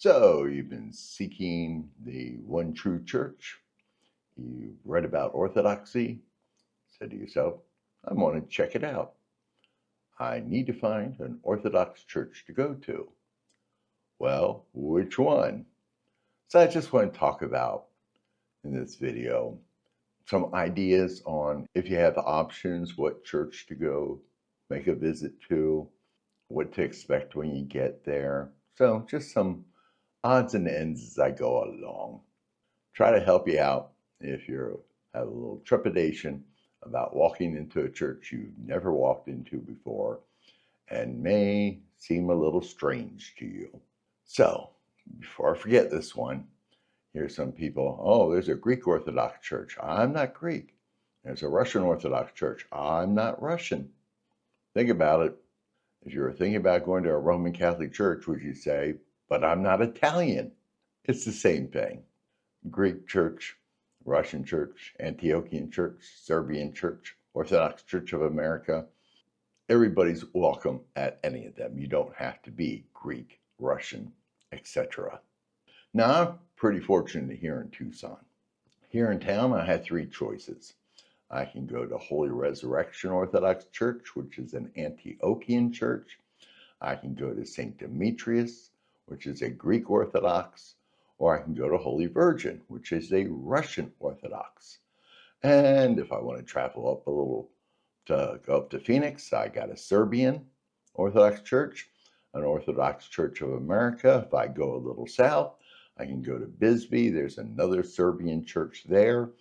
So, you've been seeking the one true church. You read about orthodoxy, said to yourself, I want to check it out. I need to find an Orthodox church to go to. Well, which one? So, I just want to talk about in this video some ideas on if you have options, what church to go make a visit to, what to expect when you get there. So, just some odds and ends as I go along. Try to help you out if you have a little trepidation about walking into a church you've never walked into before and may seem a little strange to you. So, before I forget this one, here's some people, oh, there's a Greek Orthodox Church. I'm not Greek. There's a Russian Orthodox Church. I'm not Russian. Think about it. If you were thinking about going to a Roman Catholic Church, would you say, but I'm not Italian? It's the same thing. Greek Church, Russian Church, Antiochian Church, Serbian Church, Orthodox Church of America. Everybody's welcome at any of them. You don't have to be Greek, Russian, etc. Now, I'm pretty fortunate here in Tucson. Here in town, I had three choices. I can go to Holy Resurrection Orthodox Church, which is an Antiochian church. I can go to St. Demetrius, which is a Greek Orthodox, or I can go to Holy Virgin, which is a Russian Orthodox. And if I want to travel up a little to go up to Phoenix, I got a Serbian Orthodox Church, an Orthodox Church of America. If I go a little south, I can go to Bisbee. There's another Serbian church there.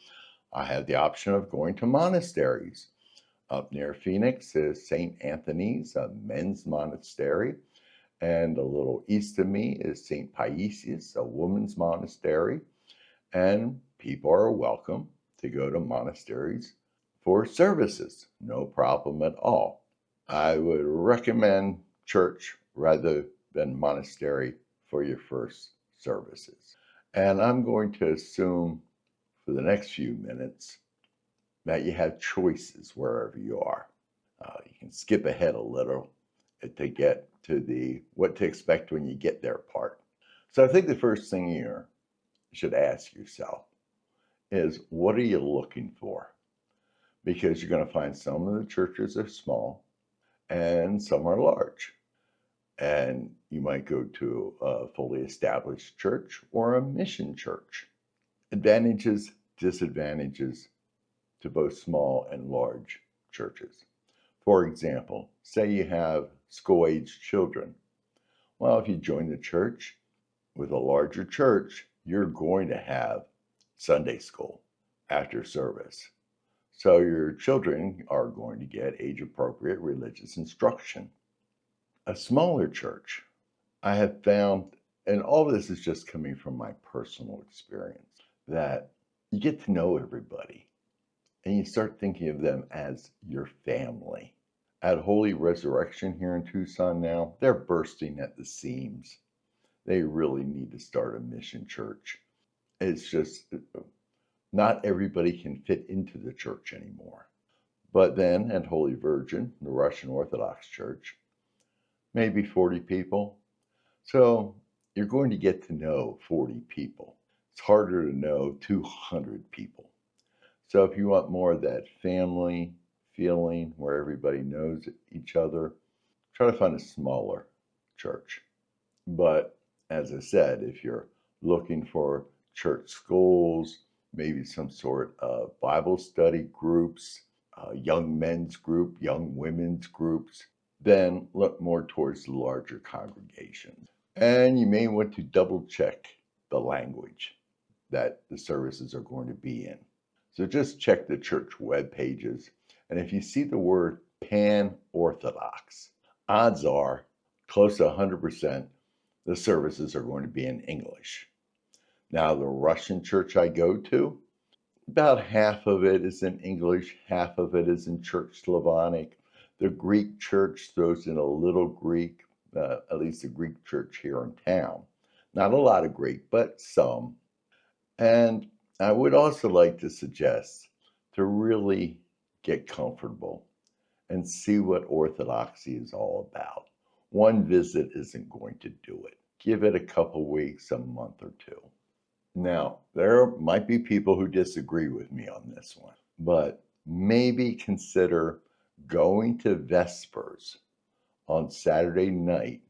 I have the option of going to monasteries. Up near Phoenix is St. Anthony's, a men's monastery. And a little east of me is St. Paisius, a woman's monastery. And people are welcome to go to monasteries for services. No problem at all. I would recommend church rather than monastery for your first services. And I'm going to assume for the next few minutes that you have choices wherever you are. You can skip ahead a little to get to the what to expect when you get there part. So I think the first thing you should ask yourself is, what are you looking for? Because you're going to find some of the churches are small and some are large. And you might go to a fully established church or a mission church. Advantages, disadvantages to both small and large churches. For example, say you have school-aged children. Well, if you join the church with a larger church, you're going to have Sunday school after service. So your children are going to get age-appropriate religious instruction. A smaller church, I have found, and all this is just coming from my personal experience, that you get to know everybody and you start thinking of them as your family. At Holy Resurrection here in Tucson now, they're bursting at the seams. They really need to start a mission church. It's just not everybody can fit into the church anymore. But then at Holy Virgin, the Russian Orthodox Church, maybe 40 people. So you're going to get to know 40 people. It's harder to know 200 people. So if you want more of that family feeling where everybody knows each other, try to find a smaller church. But as I said, if you're looking for church schools, maybe some sort of Bible study groups, young men's group, young women's groups, then look more towards the larger congregations. And you may want to double check the language that the services are going to be in. So just check the church web pages. And if you see the word pan-Orthodox, odds are close to 100% the services are going to be in English. Now, the Russian church I go to, about half of it is in English, half of it is in Church Slavonic. The Greek church throws in a little Greek, at least the Greek church here in town. Not a lot of Greek, but some. And I would also like to suggest to really get comfortable and see what Orthodoxy is all about. One visit isn't going to do it. give it a couple weeks, a month or two. Now, there might be people who disagree with me on this one, but maybe consider going to Vespers on Saturday night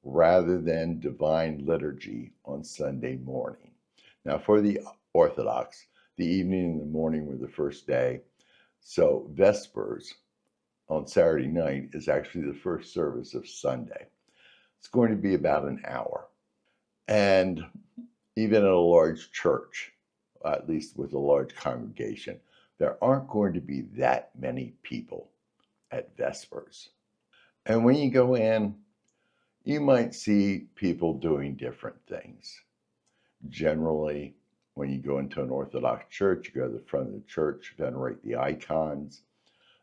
rather than Divine Liturgy on Sunday morning. Now, for the Orthodox, the evening and the morning were the first day. So, Vespers on Saturday night is actually the first service of Sunday. It's going to be about an hour. And even in a large church, at least with a large congregation, there aren't going to be that many people at Vespers. And when you go in, you might see people doing different things. Generally, when you go into an Orthodox church, you go to the front of the church, venerate the icons.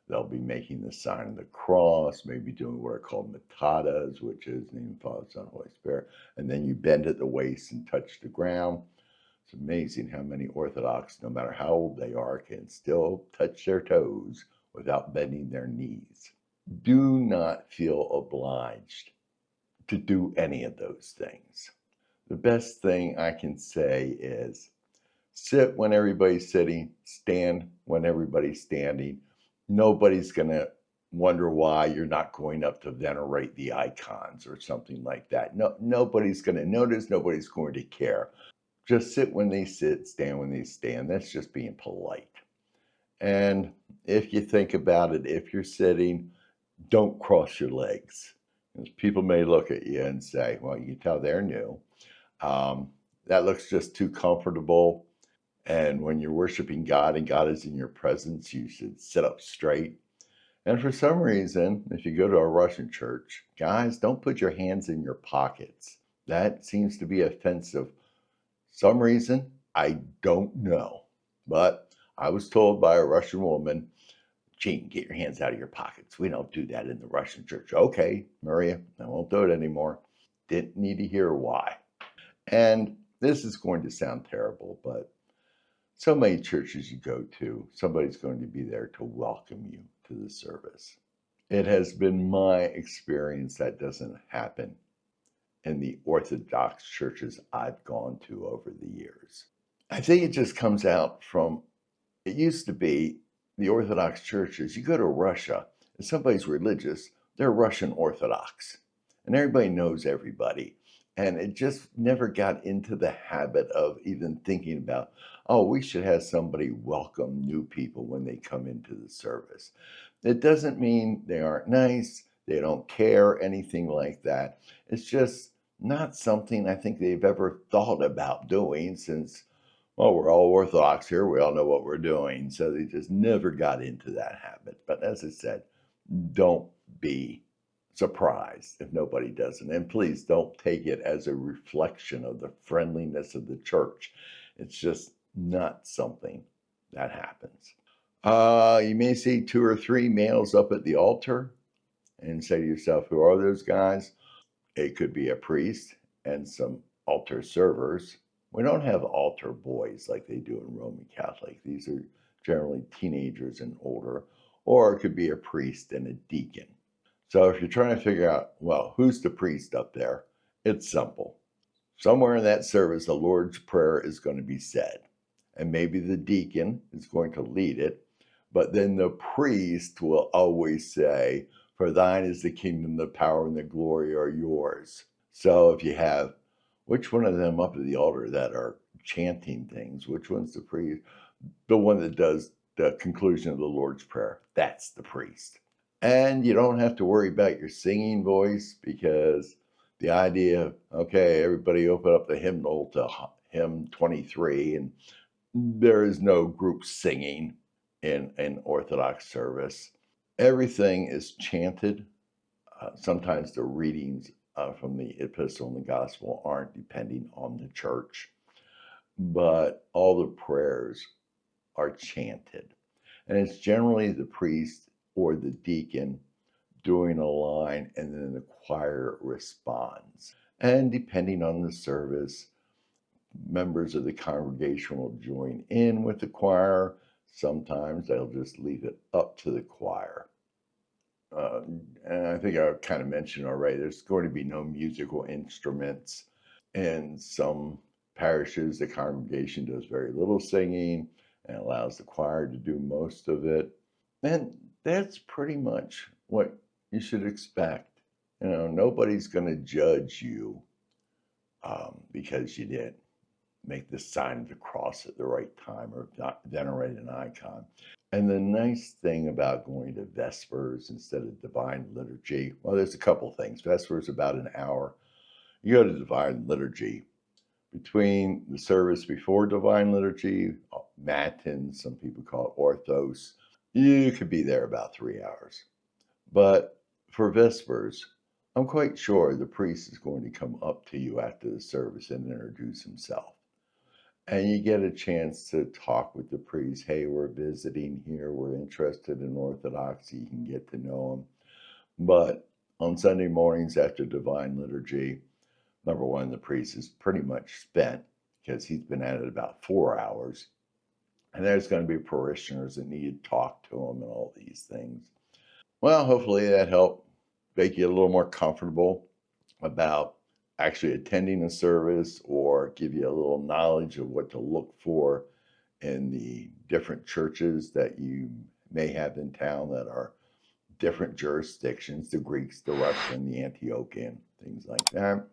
They'll be making the sign of the cross, maybe doing what are called mitadas, which is in the name of the Father, Son, Holy Spirit. And then you bend at the waist and touch the ground. It's amazing how many Orthodox, no matter how old they are, can still touch their toes without bending their knees. Do not feel obliged to do any of those things. The best thing I can say is sit when everybody's sitting, stand when everybody's standing. Nobody's going to wonder why you're not going up to venerate the icons or something like that. No, nobody's going to notice. Nobody's going to care. Just sit when they sit, stand when they stand. That's just being polite. And if you think about it, if you're sitting, don't cross your legs. Because people may look at you and say, well, you can tell they're new. That looks just too comfortable. And when you're worshiping God and God is in your presence, you should sit up straight. And for some reason, if you go to a Russian church, guys, don't put your hands in your pockets. That seems to be offensive. Some reason, I don't know. But I was told by a Russian woman, Gene, get your hands out of your pockets. We don't do that in the Russian church. Okay, Maria, I won't do it anymore. Didn't need to hear why. And this is going to sound terrible, but so many churches you go to, somebody's going to be there to welcome you to the service. It has been my experience that doesn't happen in the Orthodox churches I've gone to over the years. I think it just comes out from, it used to be the Orthodox churches, you go to Russia, if somebody's religious, they're Russian Orthodox. And everybody knows everybody. And it just never got into the habit of even thinking about, oh, we should have somebody welcome new people when they come into the service. It doesn't mean they aren't nice, they don't care, anything like that. It's just not something I think they've ever thought about doing since, well, we're all Orthodox here. We all know what we're doing. So they just never got into that habit. But as I said, don't be surprised if nobody doesn't. And please don't take it as a reflection of the friendliness of the church. It's just not something that happens. You may see 2 or 3 males up at the altar and say to yourself, who are those guys? It could be a priest and some altar servers. We don't have altar boys like they do in Roman Catholic. These are generally teenagers and older, or it could be a priest and a deacon. So if you're trying to figure out, well, who's the priest up there? It's simple. Somewhere in that service, the Lord's Prayer is going to be said, and maybe the deacon is going to lead it, but then the priest will always say, for thine is the kingdom, the power, and the glory are yours. So if you have, which one of them up at the altar that are chanting things, which one's the priest? The one that does the conclusion of the Lord's Prayer, that's the priest. And you don't have to worry about your singing voice because the idea, okay, everybody open up the hymnal to hymn 23, and there is no group singing in an Orthodox service. Everything is chanted. Sometimes the readings from the epistle and the gospel aren't depending on the church, but all the prayers are chanted. And it's generally the priest or the deacon doing a line, and then the choir responds. And depending on the service, members of the congregation will join in with the choir. Sometimes they'll just leave it up to the choir. Uh, and I think I kind of mentioned already, there's going to be no musical instruments. In some parishes, the congregation does very little singing and allows the choir to do most of it. And that's pretty much what you should expect. Nobody's going to judge you because you didn't make the sign of the cross at the right time or venerate an icon. And the nice thing about going to Vespers instead of Divine Liturgy, well, there's a couple things. Vespers about an hour. You go to Divine Liturgy. Between the service before Divine Liturgy, Matins, some people call it Orthos, you could be there about 3 hours. But for Vespers, I'm quite sure the priest is going to come up to you after the service and introduce himself. And you get a chance to talk with the priest. Hey, we're visiting here. We're interested in Orthodoxy. You can get to know them. But on Sunday mornings after Divine Liturgy, number one, the priest is pretty much spent because he's been at it about 4 hours. And there's going to be parishioners that need to talk to him and all these things. Well, hopefully that helped make you a little more comfortable about actually attending a service or give you a little knowledge of what to look for in the different churches that you may have in town that are different jurisdictions, the Greeks, the Russian, the Antiochian, things like that.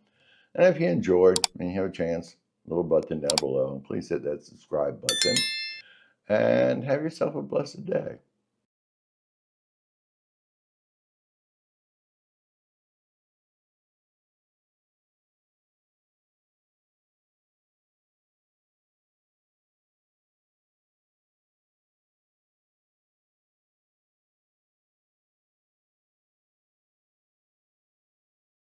And if you enjoyed and you have a chance, little button down below, please hit that subscribe button and have yourself a blessed day.